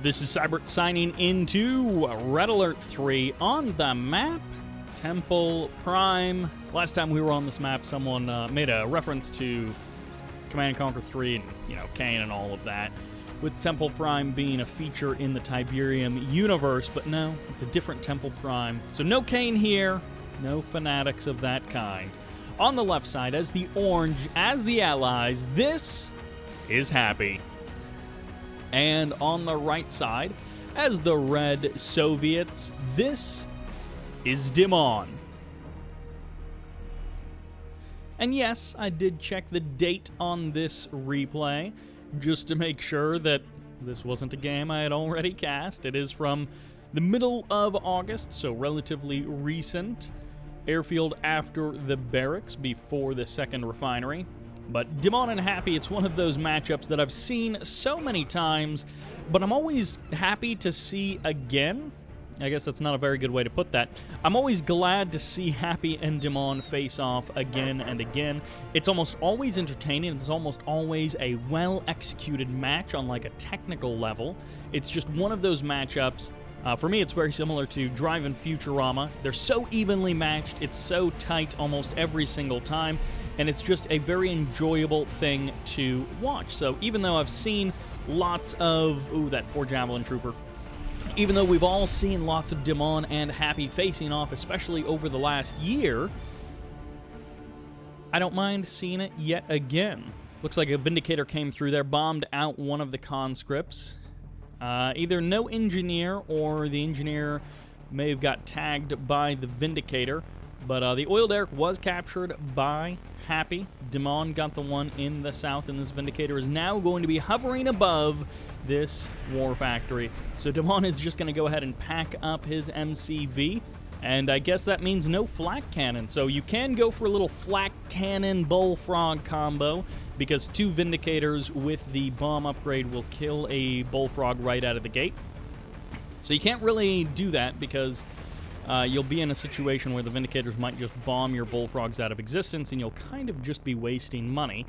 This is Sybert signing into Red Alert 3 on the map Temple Prime. Last time we were on this map, someone made a reference to Command & Conquer 3 and, Cain and all of that, with Temple Prime being a feature in the Tiberium universe, but no, it's a different Temple Prime. So no Cain here, no fanatics of that kind. On the left side, as the orange, as the allies, this is Happy. And on the right side, as the red Soviets, this is Dimon. And yes, I did check the date on this replay, just to make sure that this wasn't a game I had already cast. It is from the middle of August, so relatively recent. Airfield after the barracks, before the second refinery. But Dimon and Happy, it's one of those matchups that I've seen so many times, but I'm always happy to see again. I guess that's not a very good way to put that. I'm always glad to see Happy and Dimon face off again and again. It's almost always entertaining. It's almost always a well-executed match on like a technical level. It's just one of those matchups. For me, it's very similar to Drive and Futurama. They're so evenly matched. It's so tight almost every single time. And it's just a very enjoyable thing to watch. So even though I've seen lots of... Ooh, that poor Javelin Trooper. Even though we've all seen lots of Dimon and Happy facing off, especially over the last year, I don't mind seeing it yet again. Looks like a Vindicator came through there, bombed out one of the conscripts. Either no engineer or the engineer may have got tagged by the Vindicator. But the oil derrick was captured by Happy. Dimon got the one in the south, and this Vindicator is now going to be hovering above this war factory. So Dimon is just going to go ahead and pack up his MCV, and I guess that means no flak cannon. So you can go for a little flak cannon bullfrog combo, because two Vindicators with the bomb upgrade will kill a bullfrog right out of the gate. So you can't really do that, because you'll be in a situation where the Vindicators might just bomb your bullfrogs out of existence, and you'll kind of just be wasting money.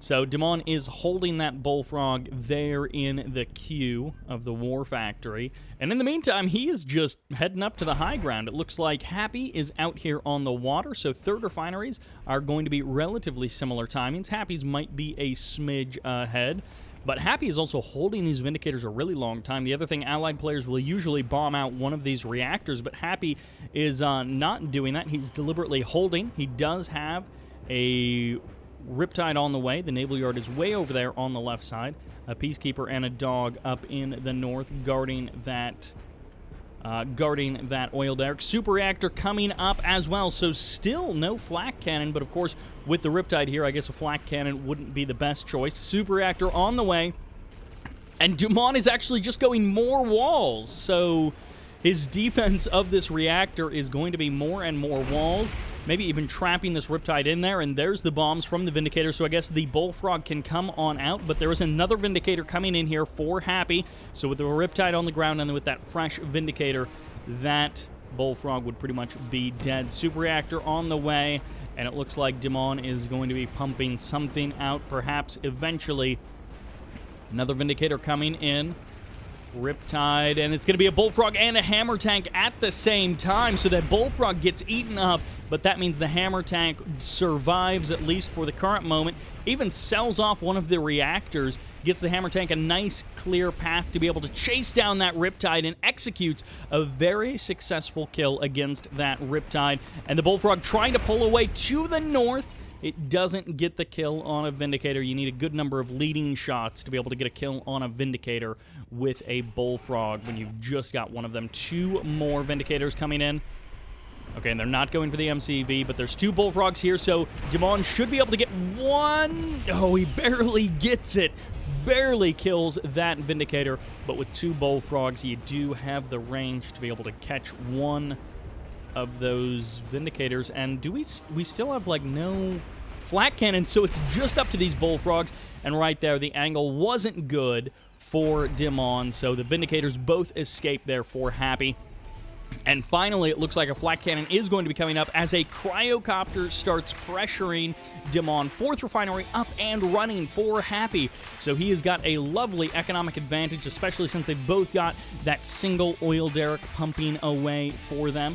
So Dimon is holding that bullfrog there in the queue of the war factory. And in the meantime, he is just heading up to the high ground. It looks like Happy is out here on the water, so third refineries are going to be relatively similar timings. Happy's might be a smidge ahead. But Happy is also holding these Vindicators a really long time. The other thing, Allied players will usually bomb out one of these reactors, but Happy is not doing that. He's deliberately holding. He does have a Riptide on the way. The Naval Yard is way over there on the left side. A Peacekeeper and a dog up in the north guarding that oil derrick. Super reactor coming up as well, so still no flak cannon, but of course with the Riptide here, I guess a flak cannon wouldn't be the best choice. Super reactor on the way, and Dimon is actually just going more walls, so his defense of this reactor is going to be more and more walls, maybe even trapping this Riptide in there, and there's the bombs from the Vindicator, so I guess the Bullfrog can come on out, but there is another Vindicator coming in here for Happy, so with the Riptide on the ground and with that fresh Vindicator, that Bullfrog would pretty much be dead. Super Reactor on the way, and it looks like Dimon is going to be pumping something out, perhaps eventually. Another Vindicator coming in. Riptide, and it's going to be a Bullfrog and a Hammer Tank at the same time, so that Bullfrog gets eaten up, but that means the Hammer Tank survives, at least for the current moment, even sells off one of the reactors, gets the Hammer Tank a nice clear path to be able to chase down that Riptide, and executes a very successful kill against that Riptide, and the Bullfrog trying to pull away to the north. It doesn't get the kill on a Vindicator. You need a good number of leading shots to be able to get a kill on a Vindicator with a Bullfrog when you've just got one of them. Two more Vindicators coming in. Okay, and they're not going for the MCV, but there's two Bullfrogs here, so Dimon should be able to get one. Oh, he barely gets it. Barely kills that Vindicator, but with two Bullfrogs, you do have the range to be able to catch one of those Vindicators, and we still have like no flak cannon, so it's just up to these Bullfrogs, and right there the angle wasn't good for Dimon, so the Vindicators both escape there for Happy. And finally, it looks like a flak cannon is going to be coming up as a cryocopter starts pressuring Dimon. 4th refinery up and running for Happy. So he has got a lovely economic advantage, especially since they've both got that single oil derrick pumping away for them.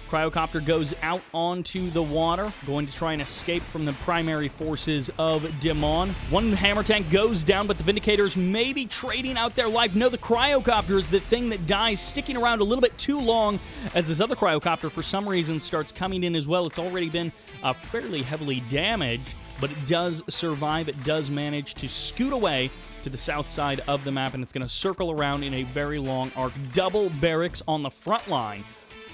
Cryocopter goes out onto the water, going to try and escape from the primary forces of Dimon. One hammer tank goes down, but the Vindicators may be trading out their life. No, the Cryocopter is the thing that dies, sticking around a little bit too long as this other Cryocopter, for some reason, starts coming in as well. It's already been fairly heavily damaged, but it does survive. It does manage to scoot away to the south side of the map, and it's going to circle around in a very long arc. Double barracks on the front line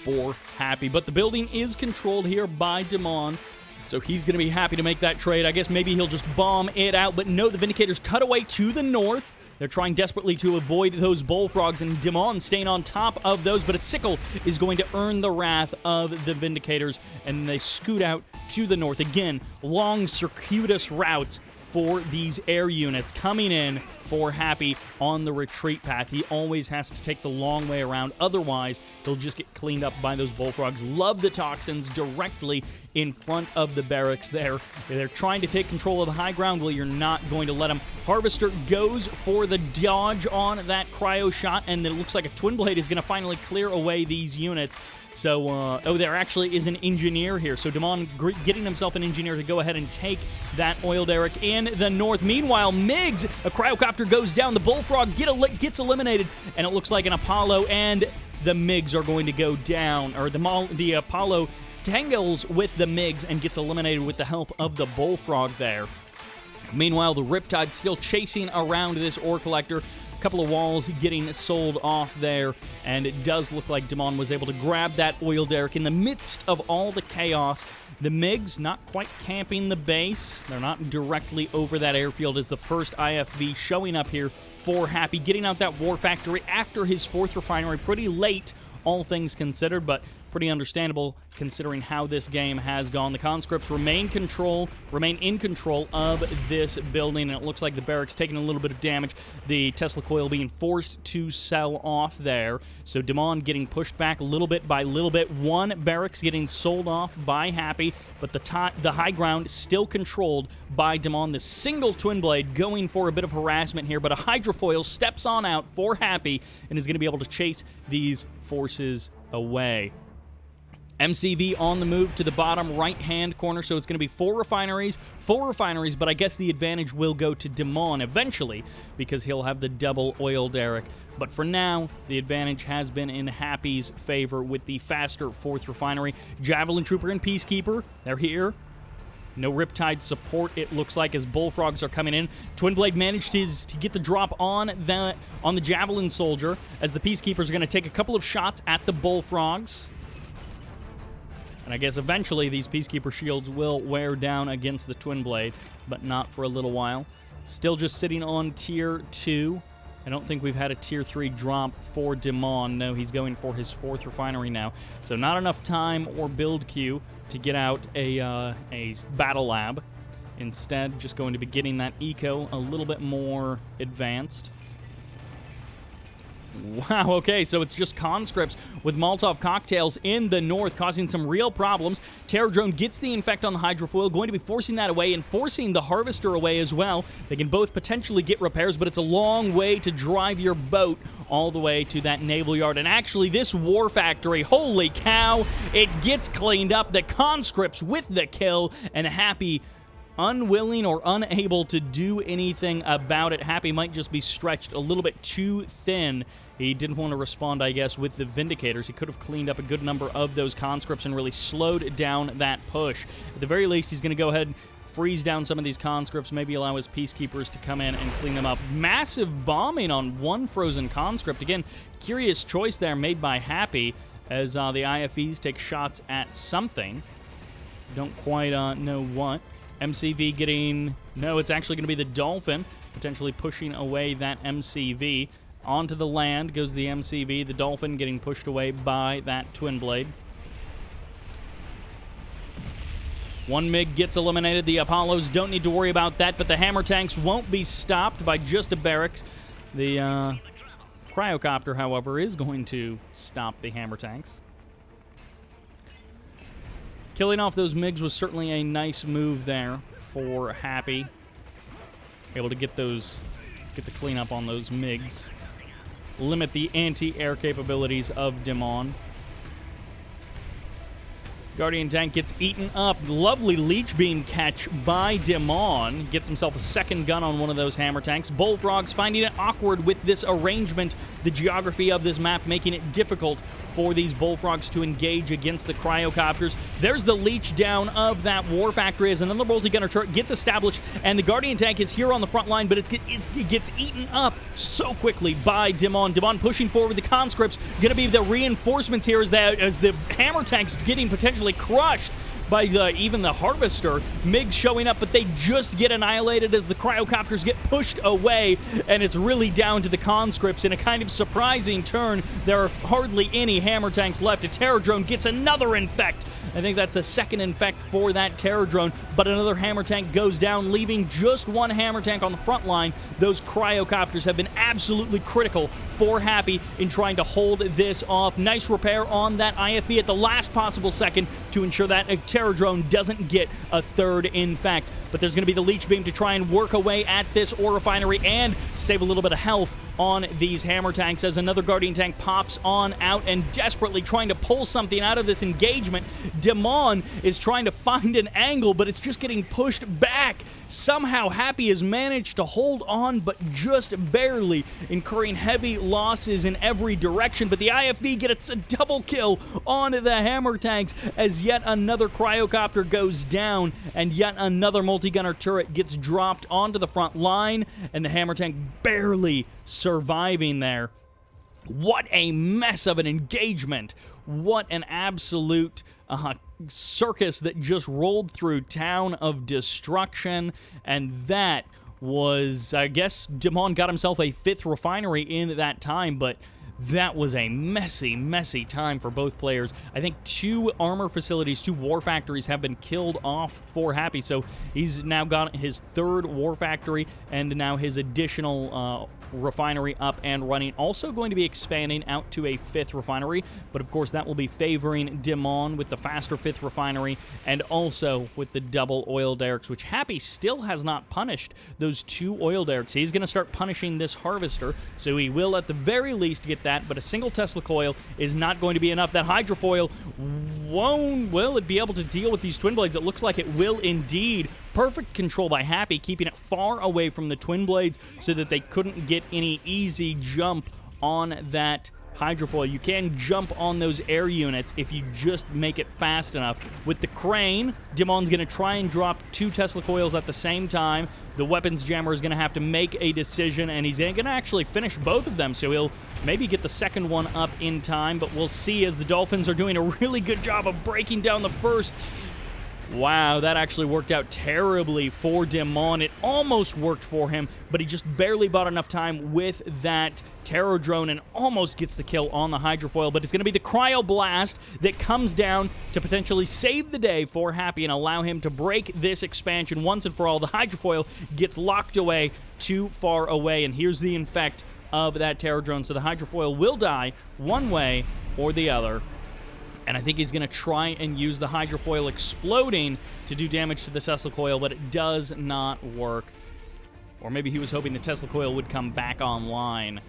for Happy. But the building is controlled here by Dimon, so he's going to be happy to make that trade. I guess maybe he'll just bomb it out, but no, the Vindicators cut away to the north. They're trying desperately to avoid those bullfrogs, and Dimon staying on top of those, but a sickle is going to earn the wrath of the Vindicators, and they scoot out to the north. Again, long, circuitous routes for these air units coming in for Happy on the retreat path. He always has to take the long way around, otherwise he'll just get cleaned up by those bullfrogs. Love the toxins directly in front of the barracks there. They're trying to take control of the high ground. Well, you're not going to let them. Harvester goes for the dodge on that cryo shot, and it looks like a Twin Blade is going to finally clear away these units. So, oh, there actually is an engineer here. So Dimon getting himself an engineer to go ahead and take that oil derrick in the north. Meanwhile, Miggs, a cryocopter goes down. The bullfrog gets eliminated, and it looks like an Apollo and the Miggs are going to go down. Or the Apollo tangles with the Miggs and gets eliminated with the help of the bullfrog there. Meanwhile, the Riptide still chasing around this ore collector. Couple of walls getting sold off there, and it does look like Dimon was able to grab that oil derrick in the midst of all the chaos. The MiGs not quite camping the base. They're not directly over that airfield as the first IFV showing up here for Happy, getting out that war factory after his 4th refinery. Pretty late, all things considered, but pretty understandable considering how this game has gone. The conscripts remain in control of this building, and it looks like the barracks taking a little bit of damage. The Tesla coil being forced to sell off there. So Dimon getting pushed back little bit by little bit. One barracks getting sold off by Happy, but the high ground still controlled by Dimon. The single Twin Blade going for a bit of harassment here, but a hydrofoil steps on out for Happy and is going to be able to chase these forces away. MCV on the move to the bottom right-hand corner, so it's going to be 4 refineries, but I guess the advantage will go to Dimon eventually because he'll have the double oil derrick. But for now, the advantage has been in Happy's favor with the faster 4th refinery. Javelin Trooper and Peacekeeper, they're here. No Riptide support, it looks like, as bullfrogs are coming in. Twin Blade managed to get the drop on the Javelin Soldier as the Peacekeepers are going to take a couple of shots at the bullfrogs. And I guess eventually these Peacekeeper shields will wear down against the Twin Blade, but not for a little while. Still just sitting on Tier 2. I don't think we've had a Tier 3 drop for Dimon. No, he's going for his 4th refinery now. So not enough time or build queue to get out a battle lab. Instead, just going to be getting that eco a little bit more advanced. Wow, okay, so it's just conscripts with Molotov cocktails in the north, causing some real problems. Terror Drone gets the infect on the hydrofoil, going to be forcing that away and forcing the Harvester away as well. They can both potentially get repairs, but it's a long way to drive your boat all the way to that naval yard. And actually, this war factory, holy cow, it gets cleaned up. The conscripts with the kill, and Happy unwilling or unable to do anything about it. Happy might just be stretched a little bit too thin. He didn't want to respond, I guess, with the Vindicators. He could have cleaned up a good number of those conscripts and really slowed down that push. At the very least, he's going to go ahead and freeze down some of these conscripts, maybe allow his Peacekeepers to come in and clean them up. Massive bombing on one frozen conscript. Again, curious choice there made by Happy as the IFEs take shots at something. Don't quite know what. MCV getting... No, it's actually going to be the Dolphin, potentially pushing away that MCV. Onto the land goes the MCV, the Dolphin getting pushed away by that Twin Blade. One MiG gets eliminated. The Apollos don't need to worry about that, but the hammer tanks won't be stopped by just a barracks. The Cryocopter, however, is going to stop the hammer tanks. Killing off those MiGs was certainly a nice move there for Happy. Able to get the cleanup on those MiGs. Limit the anti-air capabilities of Dimon. Guardian tank gets eaten up. Lovely leech beam catch by Dimon. Gets himself a second gun on one of those hammer tanks. Bullfrogs finding it awkward with this arrangement, the geography of this map making it difficult for these bullfrogs to engage against the cryocopters. There's the leech down of that war factory as another multi-gunner turret gets established, and the Guardian tank is here on the front line, but it gets eaten up so quickly by Dimon. Dimon pushing forward the conscripts. Gonna be the reinforcements here as the hammer tank's getting potentially crushed by even the Harvester. MiG showing up, but they just get annihilated as the cryocopters get pushed away, and it's really down to the conscripts. In a kind of surprising turn, there are hardly any hammer tanks left. A terror drone gets another infect. I think that's a second infect for that terror drone, but another hammer tank goes down, leaving just one hammer tank on the front line. Those cryocopters have been absolutely critical for Happy in trying to hold this off. Nice repair on that IFV at the last possible second to ensure that a terror drone doesn't get a third infect. But there's going to be the leech beam to try and work away at this ore refinery and save a little bit of health on these hammer tanks as another Guardian tank pops on out and desperately trying to pull something out of this engagement. Dimon is trying to find an angle, but it's just getting pushed back. Somehow Happy has managed to hold on, but just barely, incurring heavy losses in every direction. But the IFV gets a double kill on the hammer tanks as yet another cryocopter goes down and yet another multi-gunner turret gets dropped onto the front line, and the hammer tank barely surviving there. What a mess of an engagement. What an absolute circus that just rolled through Town of Destruction. And that was, I guess, Dimon got himself a 5th refinery in that time, but that was a messy, messy time for both players. I think 2 armor facilities, 2 war factories have been killed off for Happy, so he's now got his 3rd war factory and now his additional refinery up and running. Also going to be expanding out to a 5th refinery, but of course that will be favoring Dimon with the faster 5th refinery and also with the double oil derricks, which Happy still has not punished those 2 oil derricks. He's going to start punishing this Harvester, so he will at the very least get that, but a single Tesla coil is not going to be enough. That hydrofoil will it be able to deal with these twin blades? It looks like it will indeed. Perfect control by Happy, keeping it far away from the twin blades so that they couldn't get any easy jump on that hydrofoil. You can jump on those air units if you just make it fast enough. With the crane, Dimon's going to try and drop 2 Tesla coils at the same time. The weapons jammer is going to have to make a decision, and he's going to actually finish both of them, so he'll maybe get the second one up in time, but we'll see as the Dolphins are doing a really good job of breaking down the first. Wow, that actually worked out terribly for Dimon. It almost worked for him, but he just barely bought enough time with that terror drone and almost gets the kill on the hydrofoil. But it's going to be the cryoblast that comes down to potentially save the day for Happy and allow him to break this expansion once and for all. The hydrofoil gets locked away too far away, and here's the infect of that terror drone. So the hydrofoil will die one way or the other. And I think he's going to try and use the hydrofoil exploding to do damage to the Tesla coil, but it does not work. Or maybe he was hoping the Tesla coil would come back online.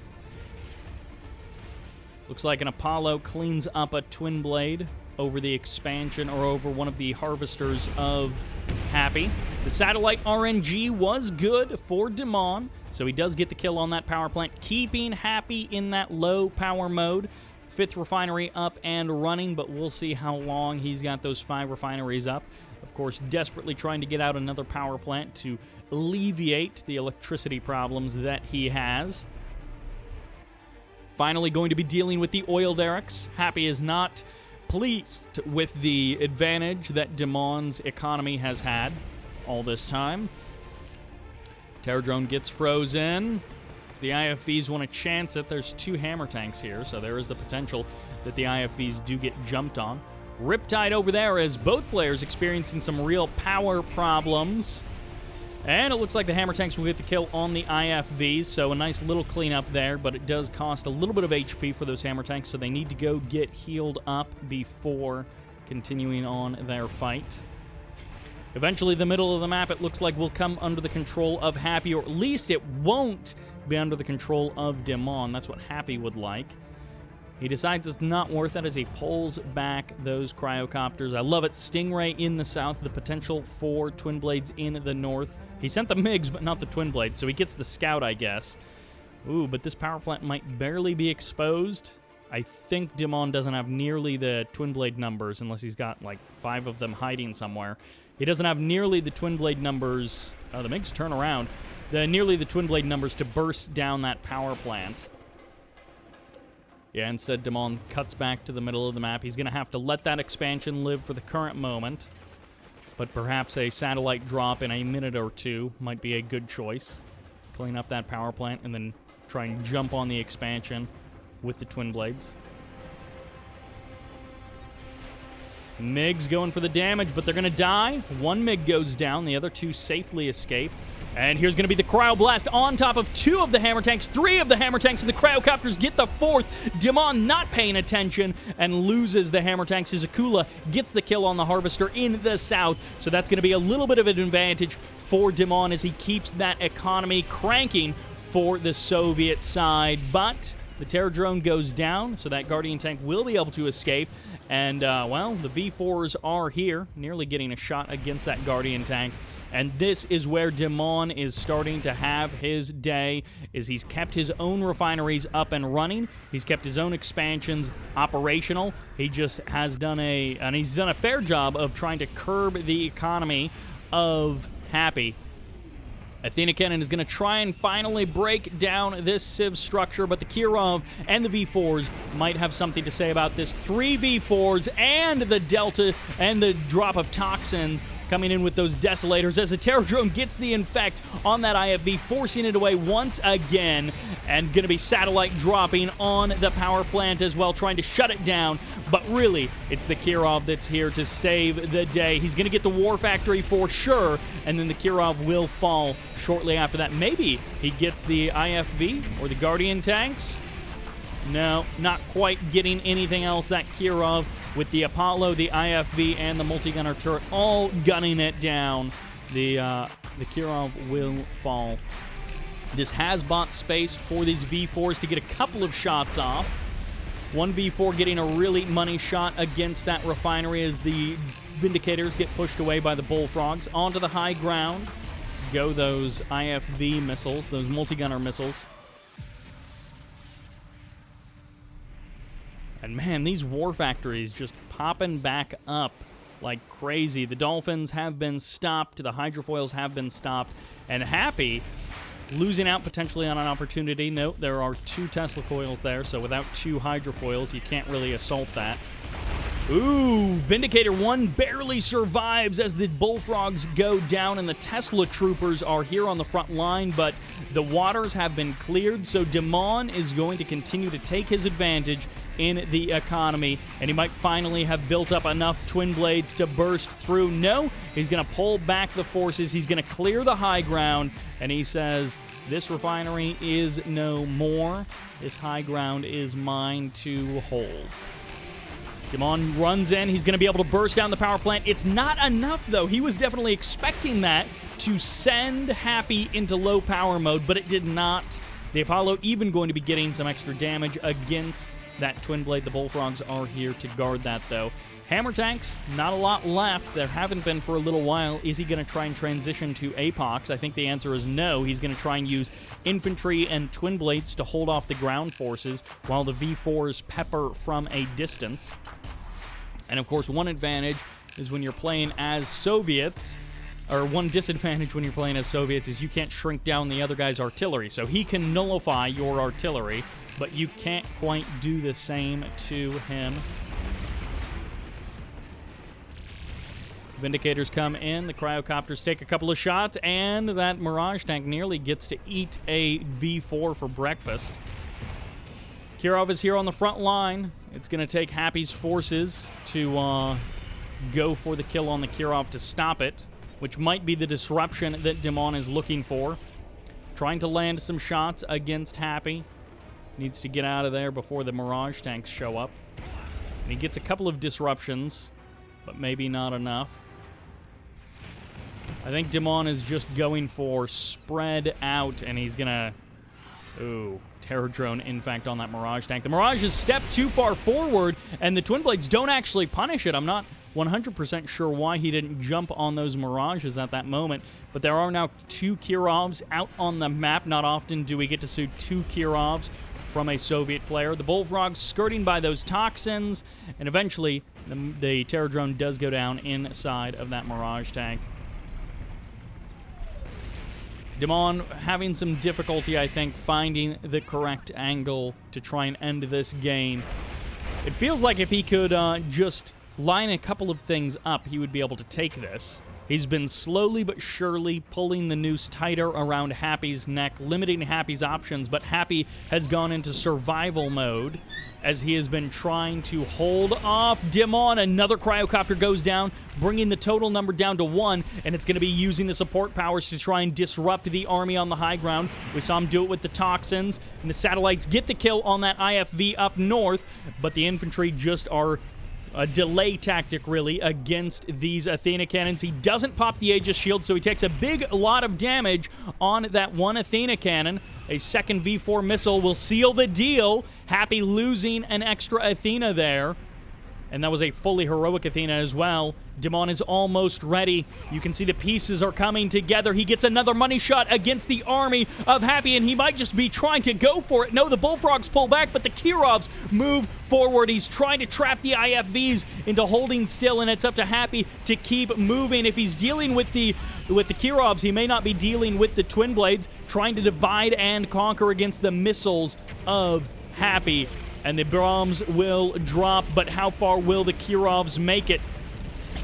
Looks like an Apollo cleans up a twin blade over the expansion or over one of the harvesters of Happy. The satellite RNG was good for Dimon, so he does get the kill on that power plant, keeping Happy in that low power mode. 5th refinery up and running, but we'll see how long he's got those 5 refineries up. Of course, desperately trying to get out another power plant to alleviate the electricity problems that he has. Finally going to be dealing with the oil derricks. Happy is not pleased with the advantage that Dimon's economy has had all this time. Terror drone gets frozen. The IFVs want to chance it. There's 2 hammer tanks here, so there is the potential that the IFVs do get jumped on. Riptide over there as both players experiencing some real power problems. And it looks like the hammer tanks will get the kill on the IFVs, so a nice little cleanup there, but it does cost a little bit of HP for those hammer tanks, so they need to go get healed up before continuing on their fight. Eventually, the middle of the map, it looks like, will come under the control of Happy, or at least it won't be under the control of Dimon. That's what Happy would like. He decides it's not worth it as he pulls back those cryocopters. I love it. Stingray in the south, the potential for Twin Blades in the north. He sent the MiGs, but not the Twin Blades, so he gets the Scout, I guess. Ooh, but this power plant might barely be exposed. I think Dimon doesn't have nearly the Twin Blade numbers, unless he's got, like, 5 of them hiding somewhere. He doesn't have nearly the Twin Blade numbers. Oh, the MiGs turn around. Nearly the Twin Blade numbers to burst down that power plant. Yeah, instead, Dimon cuts back to the middle of the map. He's going to have to let that expansion live for the current moment. But perhaps a satellite drop in a minute or two might be a good choice. Clean up that power plant and then try and jump on the expansion with the Twin Blades. MiGs going for the damage, but they're going to die. One MiG goes down. The other 2 safely escape. And here's going to be the Cryoblast on top of 2 of the hammer tanks, 3 of the hammer tanks, and the Cryocopters get the 4th. Dimon not paying attention and loses the hammer tanks. His Akula gets the kill on the Harvester in the south, so that's going to be a little bit of an advantage for Dimon as he keeps that economy cranking for the Soviet side. But the Terror Drone goes down, so that Guardian tank will be able to escape. And, well, the V4s are here, nearly getting a shot against that Guardian tank. And this is where Dimon is starting to have his day, is he's kept his own refineries up and running. He's kept his own expansions operational. He just has done he's done a fair job of trying to curb the economy of Happy. Athena Cannon is going to try and finally break down this Civ structure, but the Kirov and the V4s might have something to say about this. 3 V4s and the Delta and the drop of toxins coming in with those Desolators as the Terror Drone gets the infect on that IFV, forcing it away once again, and going to be satellite dropping on the power plant as well, trying to shut it down. But really, it's the Kirov that's here to save the day. He's going to get the War Factory for sure, and then the Kirov will fall shortly after that. Maybe he gets the IFV or the Guardian tanks. No, not quite getting anything else. That Kirov with the Apollo, the IFV, and the multi-gunner turret all gunning it down. The Kirov will fall. This has bought space for these V4s to get a couple of shots off. One V4 getting a really money shot against that refinery as the Vindicators get pushed away by the Bullfrogs. Onto the high ground go those IFV missiles, those multi-gunner missiles. And man, these war factories just popping back up like crazy. The Dolphins have been stopped, the hydrofoils have been stopped, and Happy losing out potentially on an opportunity. Note, there are 2 Tesla coils there, so without 2 hydrofoils, you can't really assault that. Ooh, Vindicator 1 barely survives as the Bullfrogs go down, and the Tesla troopers are here on the front line, but the waters have been cleared, so Dimon is going to continue to take his advantage in the economy, and he might finally have built up enough Twin Blades to burst through. No, he's going to pull back the forces, he's going to clear the high ground, and he says, this refinery is no more. This high ground is mine to hold. Dimon runs in. He's going to be able to burst down the power plant. It's not enough, though. He was definitely expecting that to send Happy into low power mode, but it did not. The Apollo even going to be getting some extra damage against that Twin Blade. The Bullfrogs are here to guard that, though. Hammer tanks, not a lot left. There haven't been for a little while. Is he going to try and transition to Apox? I think the answer is no. He's going to try and use infantry and Twin Blades to hold off the ground forces while the V4s pepper from a distance. And of course, one advantage is when you're playing as Soviets, or one disadvantage when you're playing as Soviets is you can't shrink down the other guy's artillery. So he can nullify your artillery, but you can't quite do the same to him. Vindicators come in, the Cryocopters take a couple of shots, and that Mirage tank nearly gets to eat a V4 for breakfast. Kirov is here on the front line. It's going to take Happy's forces to go for the kill on the Kirov to stop it. which might be the disruption that Dimon is looking for. Trying to land some shots against Happy. Needs to get out of there before the Mirage tanks show up. And he gets a couple of disruptions, but maybe not enough. I think Dimon is just going for spread out, and he's gonna... Ooh, Terror Drone, in fact, on that Mirage tank. The Mirage is stepped too far forward, and the Twin Blades don't actually punish it. I'm not 100% sure why he didn't jump on those Mirages at that moment, but there are now 2 Kirovs out on the map. Not often do we get to see 2 Kirovs from a Soviet player. The Bullfrogs skirting by those toxins, and eventually the Terror Drone does go down inside of that Mirage tank. Dimon having some difficulty, I think, finding the correct angle to try and end this game. It feels like if he could just line a couple of things up, he would be able to take this. He's been slowly but surely pulling the noose tighter around Happy's neck, limiting Happy's options, but Happy has gone into survival mode as he has been trying to hold off Dimon. Another cryocopter goes down, bringing the total number down to 1, and it's going to be using the support powers to try and disrupt the army on the high ground. We saw him do it with the toxins, and the satellites get the kill on that IFV up north, but the infantry just are a delay tactic, really, against these Athena cannons. He doesn't pop the Aegis shield, so he takes a big lot of damage on that one Athena cannon. A second V4 missile will seal the deal. Happy losing an extra Athena there. And that was a fully heroic Athena as well. Dimon is almost ready. You can see the pieces are coming together. He gets another money shot against the army of Happy, and he might just be trying to go for it. No, the Bullfrogs pull back, but the Kirovs move forward. He's trying to trap the IFVs into holding still, and it's up to Happy to keep moving. If he's dealing with the Kirovs, he may not be dealing with the Twin Blades, trying to divide and conquer against the missiles of Happy. And the bombs will drop, but how far will the Kirovs make it?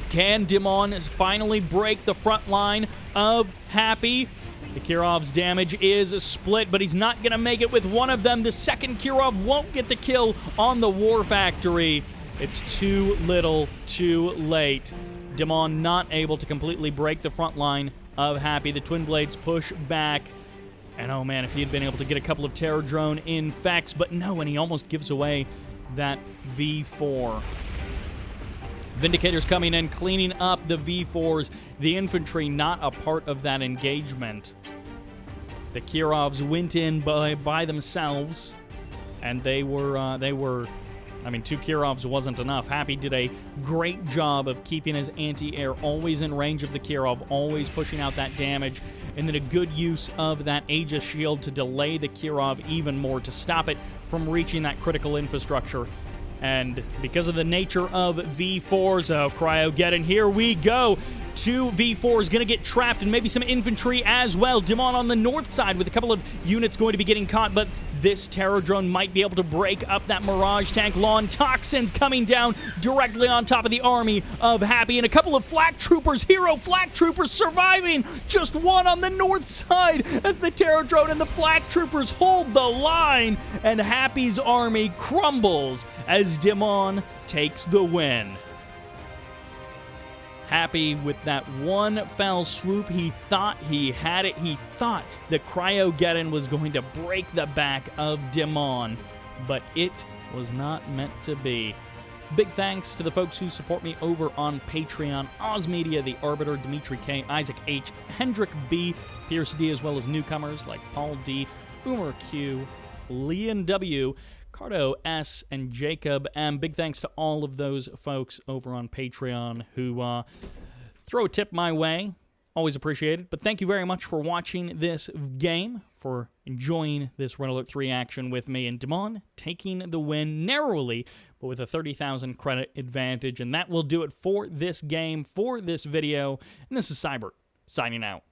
Can Dimon finally break the front line of Happy? The Kirov's damage is split, but he's not going to make it with one of them. The second Kirov won't get the kill on the War Factory. It's too little, too late. Dimon not able to completely break the front line of Happy. The Twin Blades push back. And oh man, if he had been able to get a couple of Terror Drone infects, but no, and he almost gives away that V4. Vindicators coming in, cleaning up the V4s. The infantry not a part of that engagement. The Kirovs went in by themselves, and they were, I mean, 2 Kirovs wasn't enough. Happy did a great job of keeping his anti-air always in range of the Kirov, always pushing out that damage, and then a good use of that Aegis shield to delay the Kirov even more, to stop it from reaching that critical infrastructure. And because of the nature of V4s, oh, Cryogeddon, here we go. 2 V4s going to get trapped, and maybe some infantry as well. Dimon on the north side with a couple of units going to be getting caught, but this Terror Drone might be able to break up that Mirage tank. Lawn toxins coming down directly on top of the army of Happy, and a couple of flak troopers, hero flak troopers surviving. Just one on the north side as the Terror Drone and the flak troopers hold the line, and Happy's army crumbles as Dimon takes the win. Happy with that one fell swoop. He thought he had it. He thought the Cryogeddon was going to break the back of Dimon, but it was not meant to be. Big thanks to the folks who support me over on Patreon: Oz Media, The Arbiter, Dmitry K, Isaac H, Hendrik B, Pierce D, as well as newcomers like Paul D, Umer Q, Leon W, Cardo S, and Jakob. And big thanks to all of those folks over on Patreon who throw a tip my way. Always appreciated. But thank you very much for watching this game, for enjoying this Red Alert 3 action with me, and Dimon taking the win narrowly, but with a 30,000 credit advantage. And that will do it for this game, for this video. And this is Sybert, signing out.